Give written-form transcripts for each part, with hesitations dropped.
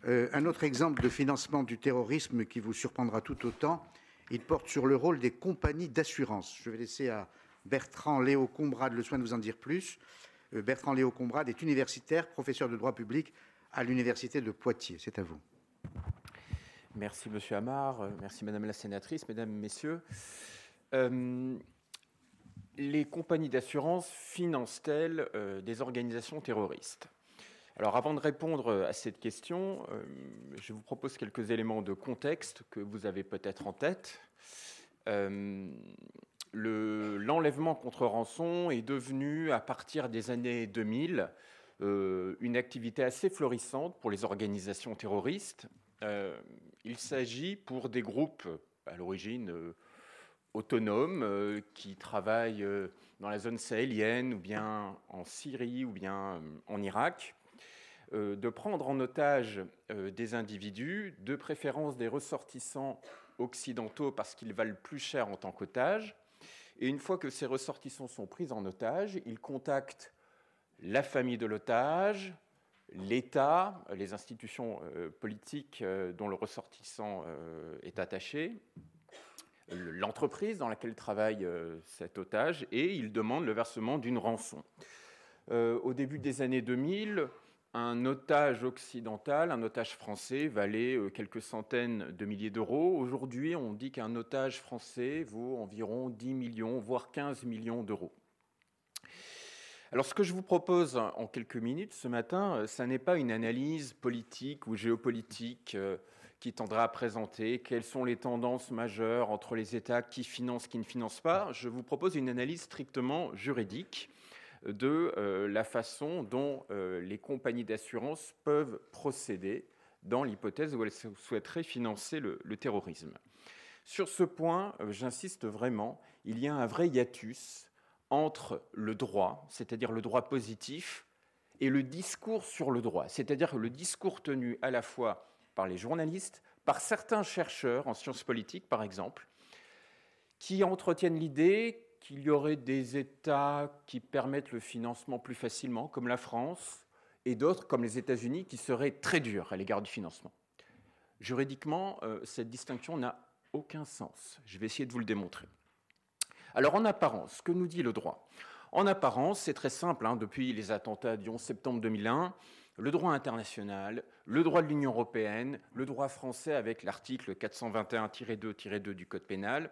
Un autre exemple de financement du terrorisme qui vous surprendra tout autant, il porte sur le rôle des compagnies d'assurance. Je vais laisser à Bertrand Léo Combrade le soin de vous en dire plus. Bertrand Léo Combrade est universitaire, professeur de droit public à l'université de Poitiers. C'est à vous. Merci Monsieur Amar, merci Madame la sénatrice, Mesdames, Messieurs. Les compagnies d'assurance financent-elles des organisations terroristes ? Alors avant de répondre à cette question, je vous propose quelques éléments de contexte que vous avez peut-être en tête. L'enlèvement contre rançon est devenu, à partir des années 2000, une activité assez florissante pour les organisations terroristes. Il s'agit pour des groupes, à l'origine autonomes, qui travaillent dans la zone sahélienne, ou bien en Syrie, ou bien en Irak, de prendre en otage des individus, de préférence des ressortissants occidentaux parce qu'ils valent plus cher en tant qu'otages. Et une fois que ces ressortissants sont pris en otage, ils contactent la famille de l'otage, l'État, les institutions politiques dont le ressortissant est attaché, l'entreprise dans laquelle travaille cet otage, et ils demandent le versement d'une rançon. Au début des années 2000, un otage occidental, un otage français, valait quelques centaines de milliers d'euros. Aujourd'hui, on dit qu'un otage français vaut environ 10 millions, voire 15 millions d'euros. Alors, ce que je vous propose en quelques minutes ce matin, ça n'est pas une analyse politique ou géopolitique qui tendra à présenter quelles sont les tendances majeures entre les États qui financent, qui ne financent pas. Je vous propose une analyse strictement juridique de la façon dont les compagnies d'assurance peuvent procéder dans l'hypothèse où elles souhaiteraient financer le terrorisme. Sur ce point, j'insiste vraiment, il y a un vrai hiatus entre le droit, c'est-à-dire le droit positif, et le discours sur le droit, c'est-à-dire le discours tenu à la fois par les journalistes, par certains chercheurs en sciences politiques, par exemple, qui entretiennent l'idée qu'il y aurait des États qui permettent le financement plus facilement, comme la France, et d'autres, comme les États-Unis, qui seraient très durs à l'égard du financement. Juridiquement, cette distinction n'a aucun sens. Je vais essayer de vous le démontrer. Alors, en apparence, que nous dit le droit ? En apparence, c'est très simple. Depuis les attentats du 11 septembre 2001, le droit international, le droit de l'Union européenne, le droit français avec l'article 421-2-2 du Code pénal,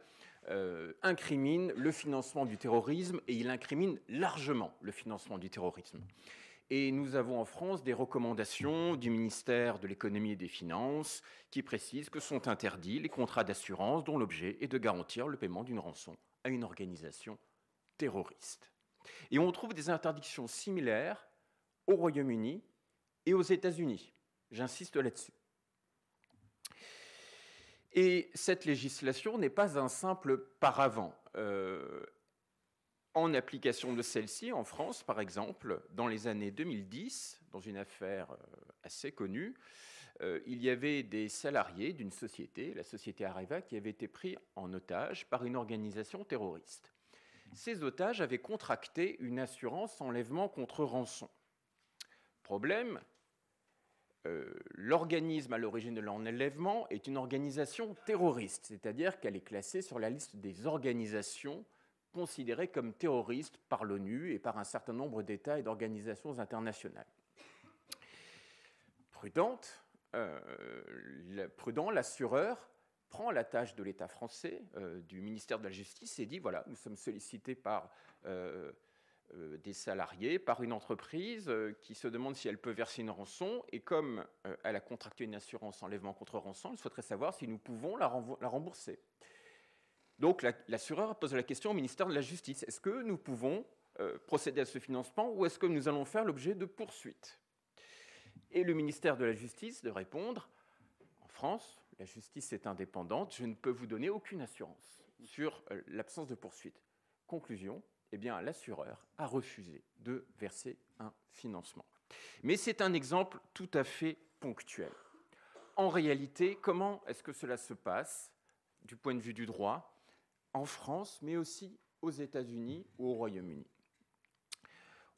incrimine le financement du terrorisme, et il incrimine largement le financement du terrorisme. Et nous avons en France des recommandations du ministère de l'Économie et des Finances qui précisent que sont interdits les contrats d'assurance dont l'objet est de garantir le paiement d'une rançon à une organisation terroriste. Et on trouve des interdictions similaires au Royaume-Uni et aux États-Unis. J'insiste là-dessus. Et cette législation n'est pas un simple paravent. En application de celle-ci, en France, par exemple, dans les années 2010, dans une affaire assez connue, il y avait des salariés d'une société, la société Areva, qui avaient été pris en otage par une organisation terroriste. Ces otages avaient contracté une assurance enlèvement contre rançon. Problème, l'organisme à l'origine de l'enlèvement est une organisation terroriste, c'est-à-dire qu'elle est classée sur la liste des organisations considérées comme terroristes par l'ONU et par un certain nombre d'États et d'organisations internationales. Prudent, l'assureur prend la tâche de l'État français, du ministère de la Justice, et dit, voilà, nous sommes sollicités par des salariés, par une entreprise qui se demande si elle peut verser une rançon, et comme elle a contracté une assurance enlèvement contre rançon, elle souhaiterait savoir si nous pouvons la rembourser. Donc l'assureur pose la question au ministère de la Justice, est-ce que nous pouvons procéder à ce financement, ou est-ce que nous allons faire l'objet de poursuites ? Et le ministère de la Justice de répondre, en France, la justice est indépendante, je ne peux vous donner aucune assurance sur l'absence de poursuite. Conclusion, eh bien, l'assureur a refusé de verser un financement. Mais c'est un exemple tout à fait ponctuel. En réalité, comment est-ce que cela se passe du point de vue du droit en France, mais aussi aux États-Unis ou au Royaume-Uni ?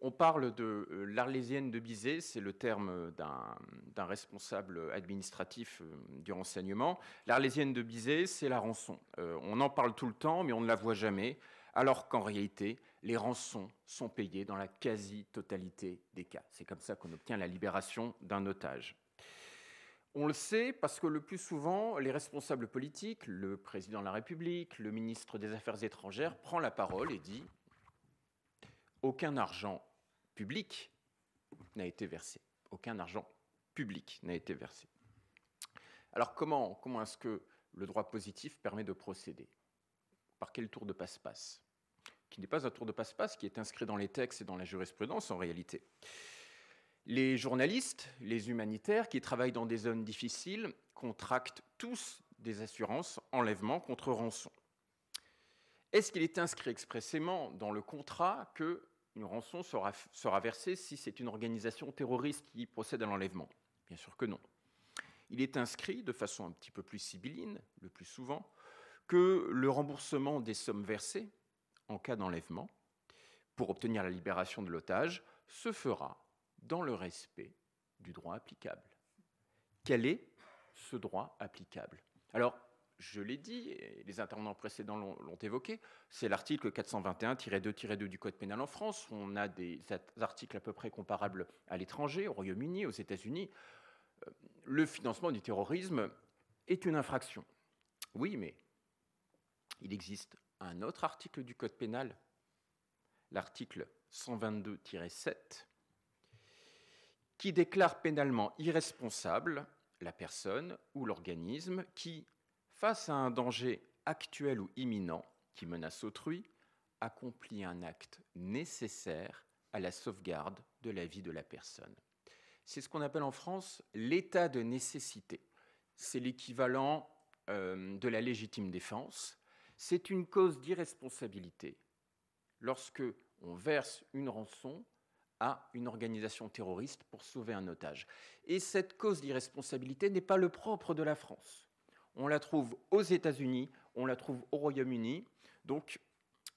On parle de l'Arlésienne de Bizet, c'est le terme d'un responsable administratif du renseignement. L'Arlésienne de Bizet, c'est la rançon. On en parle tout le temps, mais on ne la voit jamais, alors qu'en réalité, les rançons sont payées dans la quasi-totalité des cas. C'est comme ça qu'on obtient la libération d'un otage. On le sait parce que le plus souvent, les responsables politiques, le président de la République, le ministre des Affaires étrangères, prend la parole et dit « Aucun argent public n'a été versé. Aucun argent public n'a été versé. » Alors comment est-ce que le droit positif permet de procéder? Par quel tour de passe-passe? Qui n'est pas un tour de passe-passe, qui est inscrit dans les textes et dans la jurisprudence en réalité. Les journalistes, les humanitaires qui travaillent dans des zones difficiles contractent tous des assurances enlèvement contre rançon. Est-ce qu'il est inscrit expressément dans le contrat que une rançon sera versée si c'est une organisation terroriste qui procède à l'enlèvement? Bien sûr que non. Il est inscrit de façon un petit peu plus sibylline, le plus souvent, que le remboursement des sommes versées en cas d'enlèvement pour obtenir la libération de l'otage se fera dans le respect du droit applicable. Quel est ce droit applicable? Alors, je l'ai dit, et les intervenants précédents l'ont évoqué, c'est l'article 421-2-2 du Code pénal en France. On a des articles à peu près comparables à l'étranger, au Royaume-Uni, aux États-Unis. Le financement du terrorisme est une infraction. Oui, mais il existe un autre article du Code pénal, l'article 122-7, qui déclare pénalement irresponsable la personne ou l'organisme qui, face à un danger actuel ou imminent qui menace autrui, accomplit un acte nécessaire à la sauvegarde de la vie de la personne. C'est ce qu'on appelle en France l'état de nécessité. C'est l'équivalent de la légitime défense. C'est une cause d'irresponsabilité lorsque on verse une rançon à une organisation terroriste pour sauver un otage. Et cette cause d'irresponsabilité n'est pas le propre de la France. On la trouve aux États-Unis, on la trouve au Royaume-Uni. Donc,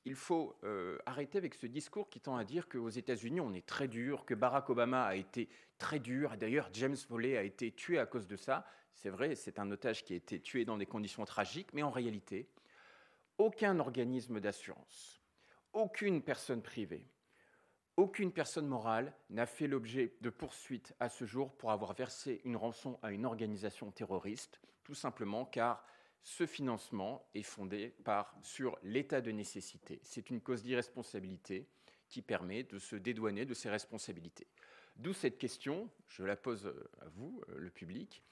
il faut arrêter avec ce discours qui tend à dire qu'aux États-Unis, on est très dur, que Barack Obama a été très dur. D'ailleurs, James Foley a été tué à cause de ça. C'est vrai, c'est un otage qui a été tué dans des conditions tragiques, mais en réalité, aucun organisme d'assurance, aucune personne privée, aucune personne morale n'a fait l'objet de poursuites à ce jour pour avoir versé une rançon à une organisation terroriste, tout simplement car ce financement est fondé sur l'état de nécessité. C'est une cause d'irresponsabilité qui permet de se dédouaner de ses responsabilités. D'où cette question, je la pose à vous, le public.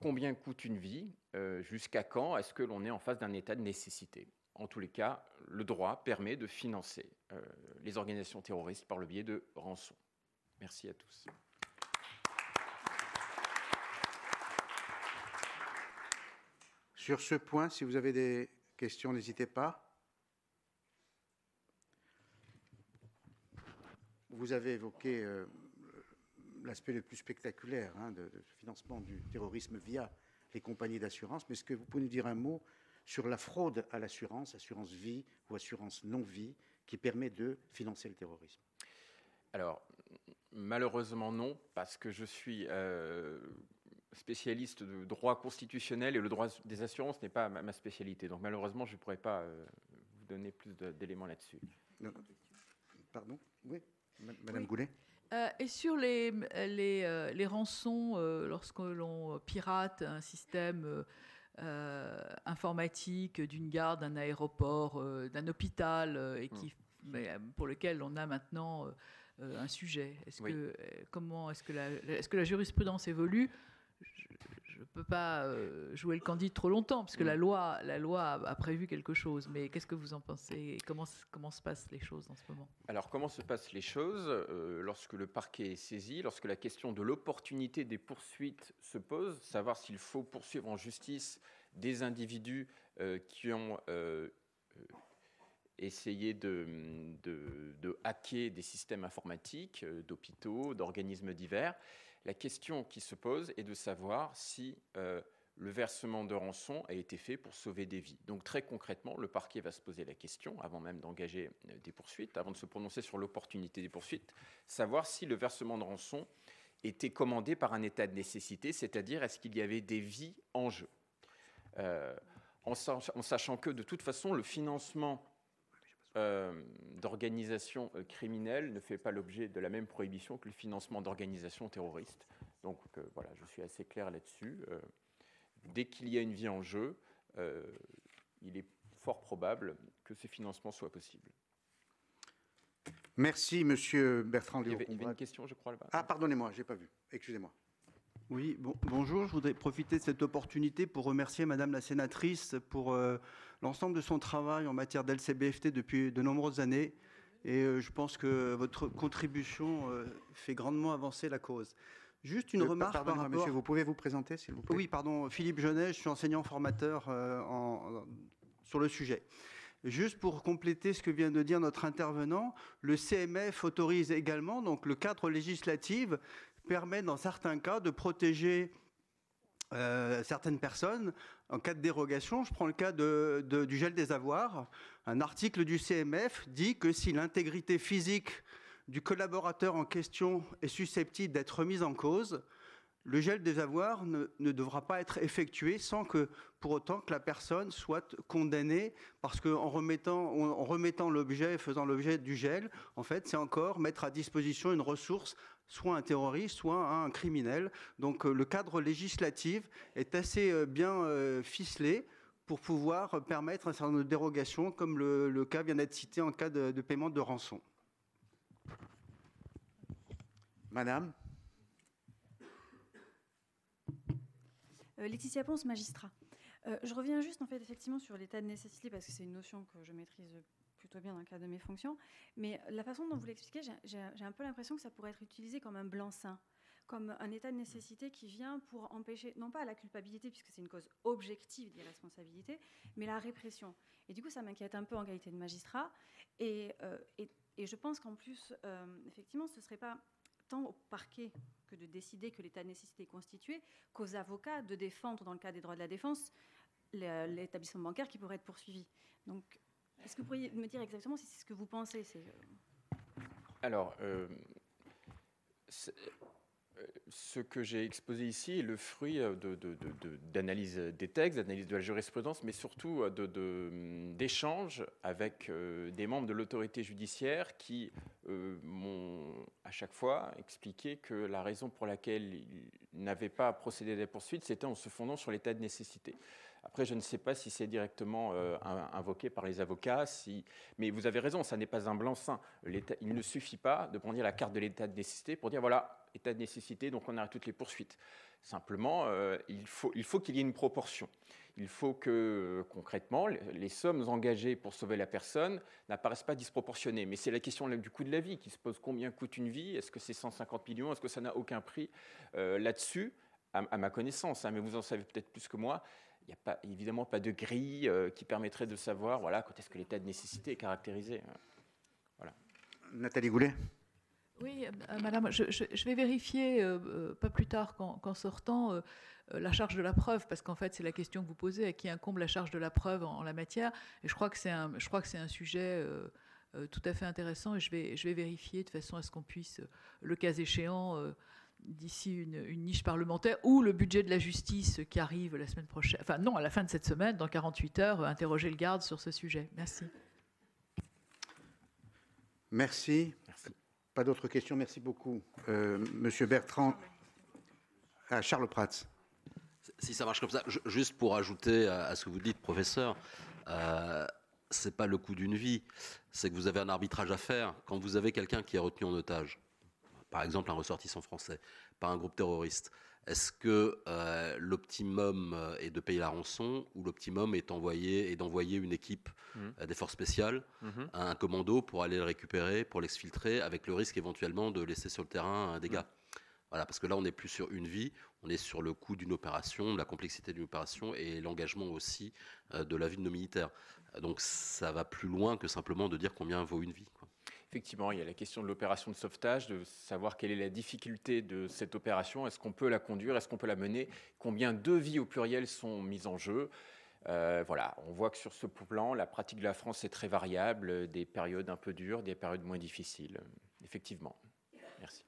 Combien coûte une vie? Jusqu'à quand est-ce que l'on est en face d'un état de nécessité? En tous les cas, le droit permet de financer les organisations terroristes par le biais de rançons. Merci à tous. Sur ce point, si vous avez des questions, n'hésitez pas. Vous avez évoqué l'aspect le plus spectaculaire de financement du terrorisme via les compagnies d'assurance, mais est-ce que vous pouvez nous dire un mot sur la fraude à l'assurance, assurance vie ou assurance non-vie, qui permet de financer le terrorisme? Alors, malheureusement non, parce que je suis spécialiste de droit constitutionnel et le droit des assurances n'est pas ma spécialité. Donc malheureusement, je ne pourrais pas vous donner plus d'éléments là-dessus. Pardon? Oui, Madame Goulet. Et sur les rançons, lorsque l'on pirate un système informatique d'une gare, d'un aéroport, d'un hôpital, et pour lequel on a maintenant un sujet. Comment est-ce que la jurisprudence évolue? Je ne peux pas jouer le Candide trop longtemps, parce que la loi a prévu quelque chose. Mais qu'est-ce que vous en pensez? Comment se passent les choses en ce moment? Alors, comment se passent les choses lorsque le parquet est saisi, lorsque la question de l'opportunité des poursuites se pose, savoir s'il faut poursuivre en justice des individus qui ont essayé de hacker des systèmes informatiques, d'hôpitaux, d'organismes divers. La question qui se pose est de savoir si le versement de rançon a été fait pour sauver des vies. Donc très concrètement, le parquet va se poser la question, avant même d'engager des poursuites, avant de se prononcer sur l'opportunité des poursuites, savoir si le versement de rançon était commandé par un état de nécessité, c'est-à-dire est-ce qu'il y avait des vies en jeu. En sachant que de toute façon, le financement d'organisations criminelles ne fait pas l'objet de la même prohibition que le financement d'organisations terroristes. Donc voilà, je suis assez clair là-dessus. Dès qu'il y a une vie en jeu, il est fort probable que ces financements soient possibles. Merci, Monsieur Bertrand Léo. Il y avait une question, je crois, là-bas. Ah, pardonnez-moi, je n'ai pas vu. Excusez-moi. Oui, bonjour. Je voudrais profiter de cette opportunité pour remercier Madame la sénatrice pour l'ensemble de son travail en matière d'LCBFT depuis de nombreuses années. Et je pense que votre contribution fait grandement avancer la cause. Juste une remarque par rapport... Monsieur, vous pouvez vous présenter, s'il vous plaît? Oui, pardon. Philippe Genet, je suis enseignant-formateur sur le sujet. Juste pour compléter ce que vient de dire notre intervenant, le CMF autorise également, donc le cadre législatif permet dans certains cas de protéger certaines personnes en cas de dérogation. Je prends le cas du gel des avoirs. Un article du CMF dit que si l'intégrité physique du collaborateur en question est susceptible d'être remise en cause, le gel des avoirs ne devra pas être effectué sans que, pour autant, que la personne soit condamnée, parce qu'en remettant l'objet, faisant l'objet du gel, en fait, c'est encore mettre à disposition une ressource, soit un terroriste, soit un criminel. Donc, le cadre législatif est assez bien ficelé pour pouvoir permettre un certain nombre de dérogations, comme le cas vient d'être cité en cas de paiement de rançon. Madame. Laetitia Ponce, magistrat. Je reviens juste, en fait, effectivement, sur l'état de nécessité, parce que c'est une notion que je maîtrise plutôt bien dans le cadre de mes fonctions. Mais la façon dont vous l'expliquez, j'ai un peu l'impression que ça pourrait être utilisé comme un blanc-seing, comme un état de nécessité qui vient pour empêcher, non pas la culpabilité, puisque c'est une cause objective d'irresponsabilité, mais la répression. Et du coup, ça m'inquiète un peu en qualité de magistrat. Et je pense qu'en plus, effectivement, ce ne serait pas tant au parquet que de décider que l'état de nécessité est constitué, qu'aux avocats de défendre, dans le cas des droits de la défense, l'établissement bancaire qui pourrait être poursuivi. Donc, est-ce que vous pourriez me dire exactement si c'est ce que vous pensez? Alors, ce que j'ai exposé ici est le fruit d'analyse des textes, d'analyse de la jurisprudence, mais surtout d'échanges avec des membres de l'autorité judiciaire qui m'ont à chaque fois expliqué que la raison pour laquelle ils n'avaient pas procédé à des poursuites, c'était en se fondant sur l'état de nécessité. Après, je ne sais pas si c'est directement invoqué par les avocats, mais vous avez raison, ça n'est pas un blanc-seing. Il ne suffit pas de prendre la carte de l'état de nécessité pour dire voilà, état de nécessité, donc on arrête toutes les poursuites. Simplement, il faut qu'il y ait une proportion. Il faut que, concrètement, les sommes engagées pour sauver la personne n'apparaissent pas disproportionnées. Mais c'est la question du coût de la vie qui se pose. Combien coûte une vie? Est-ce que c'est 150 millions? Est-ce que ça n'a aucun prix? Là-dessus, à ma connaissance, mais vous en savez peut-être plus que moi, il n'y a évidemment pas de grille qui permettrait de savoir quand est-ce que l'état de nécessité est caractérisé. Voilà. Nathalie Goulet. Oui, madame, je vais vérifier pas plus tard qu'en sortant la charge de la preuve, parce qu'en fait, c'est la question que vous posez, à qui incombe la charge de la preuve en la matière. Et je crois que c'est un sujet tout à fait intéressant, et je vais vérifier de façon à ce qu'on puisse, le cas échéant, d'ici une niche parlementaire, ou le budget de la justice qui arrive la semaine prochaine, enfin non, à la fin de cette semaine, dans 48 heures, interroger le garde sur ce sujet. Merci. Merci. Pas d'autres questions, merci beaucoup. Monsieur Bertrand, Charles Prats. Si ça marche comme ça, juste pour ajouter à ce que vous dites, professeur, c'est pas le coût d'une vie, c'est que vous avez un arbitrage à faire. Quand vous avez quelqu'un qui est retenu en otage, par exemple un ressortissant français, par un groupe terroriste, est-ce que l'optimum est de payer la rançon, ou l'optimum est d'envoyer une équipe des forces spéciales, un commando pour aller le récupérer, pour l'exfiltrer, avec le risque éventuellement de laisser sur le terrain un dégât? Voilà, parce que là, on n'est plus sur une vie, on est sur le coût d'une opération, la complexité d'une opération et l'engagement aussi de la vie de nos militaires. Donc ça va plus loin que simplement de dire combien vaut une vie, quoi. Effectivement, il y a la question de l'opération de sauvetage, de savoir quelle est la difficulté de cette opération. Est-ce qu'on peut la conduire? Est-ce qu'on peut la mener? Combien de vies au pluriel sont mises en jeu? Voilà, on voit que sur ce plan, la pratique de la France est très variable, des périodes un peu dures, des périodes moins difficiles. Effectivement. Merci.